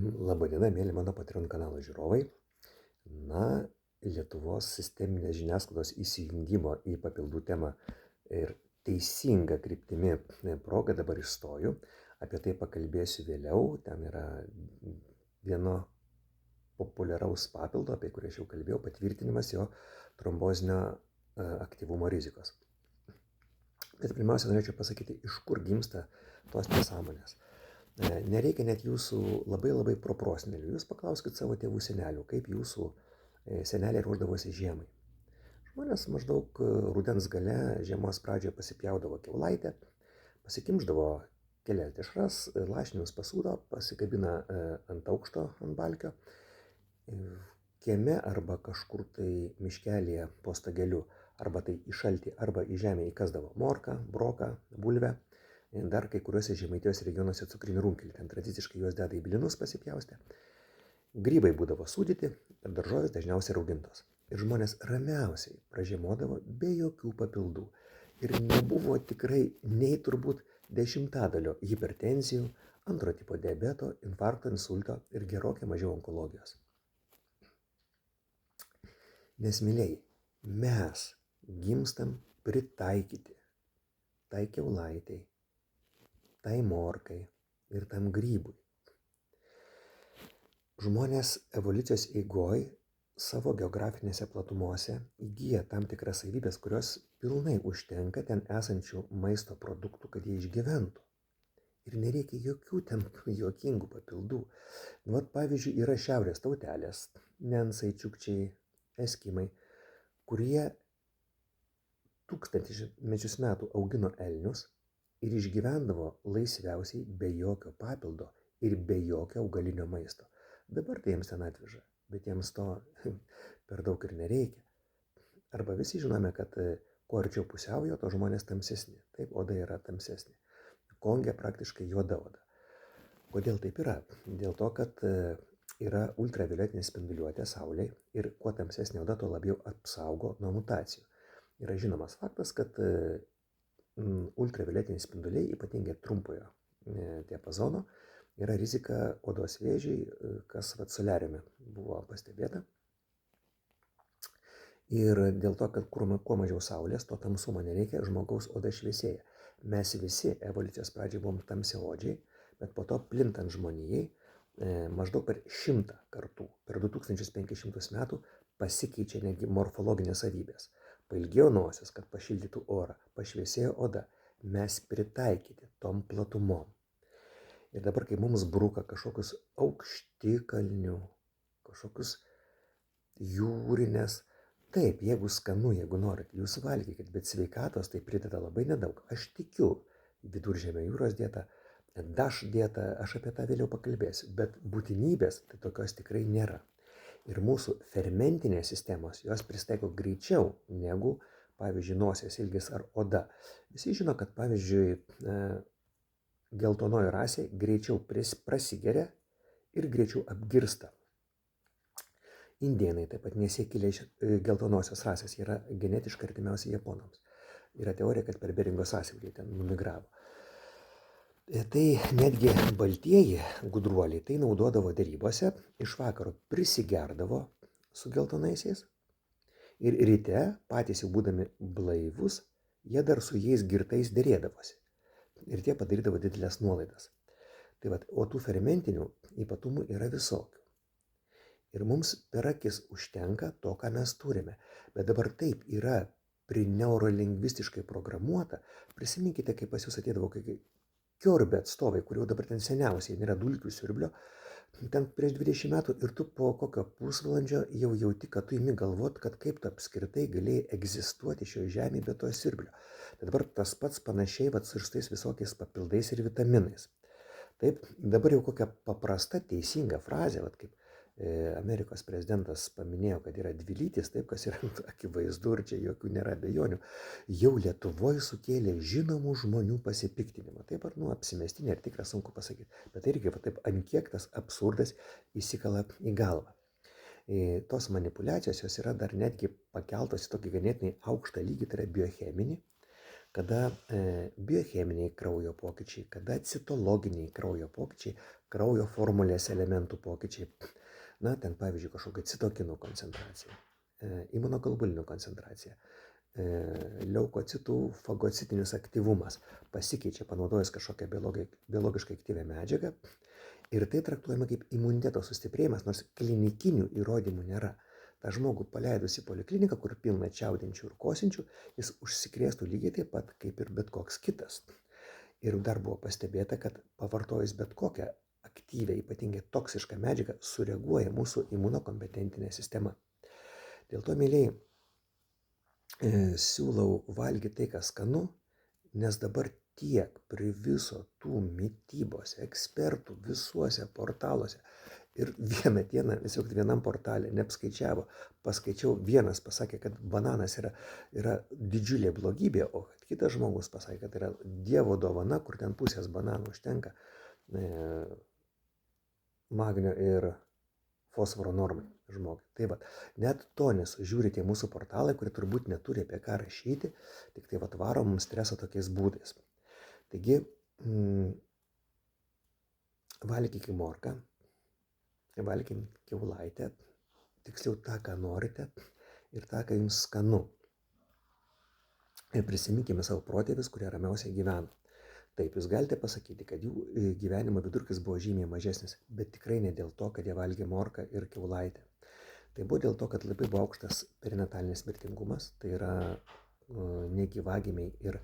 Labadiena, mėly mano Patreon kanalo žiūrovai. Na, Lietuvos sisteminės žiniasklaidos įsijungimo į papildų temą ir teisinga kryptimi proga dabar išstoju. Apie tai pakalbėsiu vėliau. Ten yra vieno populiaraus papildo, apie kurį aš jau kalbėjau, patvirtinimas jo trombozinio aktyvumo rizikos. Bet pirmiausia, norėčiau pasakyti, iš kur gimsta tos nesąmonės. Nereikia net jūsų labai proprosenelių. Jūs paklauskit savo tėvų senelių, kaip jūsų seneliai ruošdavosi žiemai. Žmonės maždaug rudens gale, žiemos pradžioje pasipjaudavo kiaulaitę, pasikimždavo kelias dešras, lašinius pasūdo, pasikabina ant aukšto, ant balkio. Kieme arba kažkur tai miškelėje po stageliu, arba tai į šaltį, arba į žemę įkasdavo morką, broką, bulvę. Dar kai kuriuose Žemaitijos regionuose cukrinį runkelį, ten tradiciškai juos deda į blinus pasipjaustę. Grybai būdavo sūdyti ir daržovės dažniausiai raugintos. Ir žmonės ramiausiai pražiemodavo be jokių papildų. Ir nebuvo tikrai nei turbūt 10% hipertenzijų, antro tipo diabeto, infarkto, insulto ir gerokai mažiau onkologijos. Nes, mylėjai, mes gimstam pritaikyti tai kiaulaitei, tai morkai ir tam grybui. Žmonės evoliucijos eigoj savo geografinėse platumose įgyja tam tikras savybės, kurios pilnai užtenka ten esančių maisto produktų, kad jie išgyventų. Ir nereikia jokių ten juokingų papildų. Vat pavyzdžiui, yra šiaurės tautelės, nensai, čiukčiai, eskimai, kurie tūkstančius metų augino elnius ir išgyvendavo laisviausiai be jokio papildo ir be jokio augalinio maisto. Dabar tai jiems ten atveža, bet jiems to per daug ir nereikia. Arba visi žinome, kad kuo arčiau pusiaujo, to žmonės tamsesni. Taip, oda yra tamsesnė. Konge praktiškai juoda oda. Kodėl taip yra? Dėl to, kad yra ultravioletinė spinduliuotė saulėje ir kuo tamsesnė oda, tuo labiau apsaugo nuo mutacijų. Yra žinomas faktas, kad ultravioletiniai spinduliai, ypatingai trumpojo diapazono, yra rizika odos vėžiai, kas soliariume buvo pastebėta. Ir dėl to, kad kuo mažiau saulės, to tamsumo nereikia, žmogaus oda šviesėja. Mes visi evoliucijos pradžiai buvom tamsiaodžiai, bet po to plintant žmonijai, maždaug per 100 kartų, per 2500 metų pasikeičia netgi morfologinės savybės. Pailgėjo nosis, kad pašildytų orą, pašviesėjo oda, mes pritaikyti tom platumom. Ir dabar, kai mums bruka kažkokius aukštikalnių, kažkokius jūrinės, taip, jeigu skanu, jeigu norit, jūs valgykit, bet sveikatos tai prideda labai nedaug. Aš tikiu Viduržemio jūros dietą, DASH dietą, aš apie tą vėliau pakalbėsiu, bet būtinybės tai tokios tikrai nėra. Ir mūsų fermentinės sistemos, jos pristaiko greičiau negu, pavyzdžiui, nosies ilgis ar oda. Visi žino, kad, pavyzdžiui, geltonoji rasė greičiau prasigeria ir greičiau apgirsta. Indėnai taip pat nesikilė iš geltonosios rasės, yra genetiškai artimiausi japonams. Yra teorija, kad per Beringo sąsiaurį ten numigravo. Tai netgi baltieji gudruoliai tai naudodavo derybose, iš vakaro prisigerdavo su geltonaisiais ir ryte, patys jau būdami blaivus, jie dar su jais girtais derėdavosi. Ir tie padarydavo didelės nuolaidas. Tai vat, o tų fermentinių ypatumų yra visokių. Ir mums per akis užtenka to, ką mes turime. Bet dabar taip yra neurolingvistiškai programuota. Prisiminkite, kai pas jūs ateidavo Kiorbė atstovai, kurių dabar ten seniausiai nėra dulkių siurblio, ten prieš 20 metų ir tu po kokio pusvalandžio jau jauti, kad tu imi galvot, kad kaip tu apskritai galėjai egzistuoti šioje žemėje be to siurblio. Tai dabar tas pats panašiai su šitais visokiais papildais ir vitaminais. Taip, dabar jau kokia paprasta, teisinga frazė, kaip Amerikos prezidentas paminėjo, kad yra dvilytis, taip, kas yra akivaizdu ir čia jokių nėra abejonių, jau Lietuvoje sukėlė žinomų žmonių pasipiktinimą. Taip ar apsimestinė ir tikra, sunku pasakyti, bet irgi taip ant kiek tas absurdas įsikala į galvą. Tos manipulacijos jos yra dar netgi pakeltos į tokį ganėtinai aukštą lygį, tai yra biocheminį, kada biocheminiai kraujo pokyčiai, kada citologiniai kraujo pokyčiai, kraujo formulės elementų pokyčiai, na, ten pavyzdžiui kažkokia citokinų koncentracija, imunoglobulinų koncentracija, leukocitų fagocitinis aktyvumas pasikeičia panaudojus kažkokią biologiškai aktyvią medžiagą ir tai traktuojama kaip imuniteto sustiprėjimas, nors klinikinių įrodymų nėra. Ta žmogų paleidus į polikliniką, kur pilna čiaudinčių ir kosinčių, jis užsikrėstų lygiai taip pat kaip ir bet koks kitas. Ir dar buvo pastebėta, kad pavartojus bet kokią aktyvią, ypatingai toksišką medžiagą, sureaguoja mūsų imunokompetentinė sistema. Dėl to, mėlyjei, siūlau valgyti tai, kas skanu, nes dabar tiek priviso tų mitybos ekspertų visuose portaluose. Ir vieną dieną, tiesiog vienam portalė neapskaičiavo, paskaičiau, vienas pasakė, kad bananas yra didžiulė blogybė, o kitas žmogus pasakė, kad yra Dievo dovana, kur ten pusės bananų užtenka magnio ir fosforo normai žmogui. Tai va, net to nesužiūri tie mūsų portalai, kurie turbūt neturi apie ką rašyti, tik tai varo mums stresą tokiais būdais. Taigi, valgykime morką, valgykime kiaulaitę, tiksliau tą, ką norite ir tą, ką jums skanu. Ir prisiminkime savo protėvius, kurie ramiausiai gyveno. Taip, jūs galite pasakyti, kad jų gyvenimo vidurkis buvo žymiai mažesnis, bet tikrai ne dėl to, kad jie valgė morką ir kiaulaitę. Tai buvo dėl to, kad labai buvo aukštas perinatalinis mirtingumas, tai yra negyvagimiai ir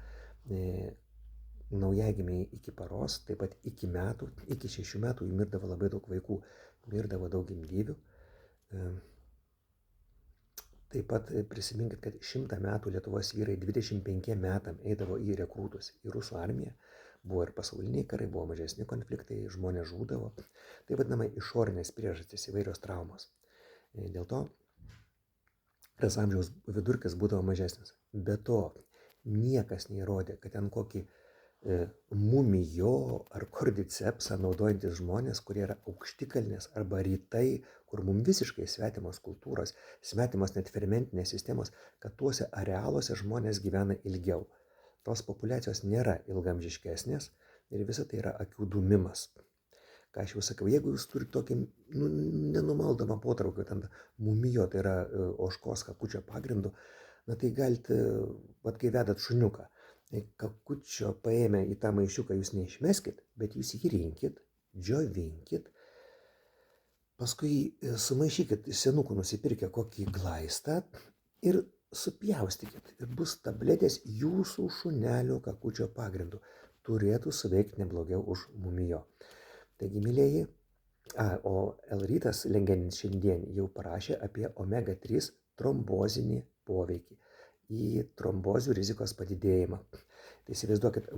naujagimiai iki paros, taip pat iki 6 metų mirdavo labai daug vaikų, mirdavo daug gimdyvių. Taip pat prisiminkit, kad 100 metų Lietuvos vyrai 25 metam eidavo į rekrūtus, į rusų armiją. Buvo ir pasauliniai karai, buvo mažesni konfliktai, žmonės žūdavo. Tai vadinama išorinės priežastys, įvairios traumos. Dėl to tas amžiaus vidurkis būdavo mažesnis. Be to, niekas neįrodė, kad ten kokį mumijo ar kordycepsą naudojantis žmonės, kurie yra aukštikalnės arba rytai, kur mums visiškai svetimos kultūros, svetimos net fermentinės sistemos, kad tuose arealuose žmonės gyvena ilgiau. Tos populiacijos nėra ilgamžiškesnės ir visa tai yra akių dūmimas. Ką aš jau sakiau, jeigu jūs turite tokį nenumaldomą potraukį, ten mumijo, tai yra ožkos kakučio pagrindu, na tai galite, kai vedat šuniuką, kakučio paėmę į tą maišiuką jūs neišmeskit, bet jūs jį rinkit, džiovinkit, paskui sumaišykit senukų nusipirkę kokį glaistą ir supjaustykit. Ir bus tabletės jūsų šunelio kakučio pagrindu. Turėtų suveikti neblogiau už mumijo. Taigi, mylėjai, o L-rytas legendinis šiandien jau parašė apie omega-3 trombozinį poveikį, į trombozių rizikos padidėjimą. Tai įsivaizduokit,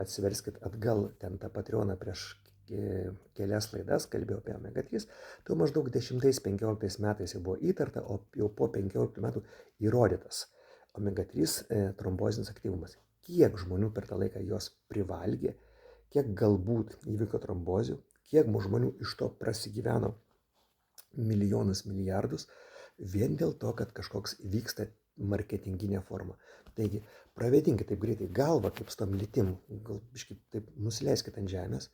atsiverskit atgal ten tą Patreoną prieš kelias laidas, kalbėjau apie omega-3, tai maždaug 10-15 metais jau buvo įtarta, o jau po 15 metų įrodytas omega-3 trombozinis aktyvumas. Kiek žmonių per tą laiką jos privalgė, kiek galbūt įvyko trombozių, kiek žmonių iš to prasigyveno milijonus, milijardus, vien dėl to, kad kažkoks vyksta marketinginė forma. Taigi, pravėdinkit taip greitai galvą, kaip su tom lytim, gal biškit taip nusileiskit ant žemės,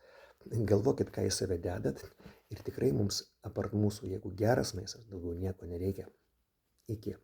galvokit, ką į save dedat ir tikrai mums, apart mūsų, jeigu geras maistas, daugiau nieko nereikia. Iki.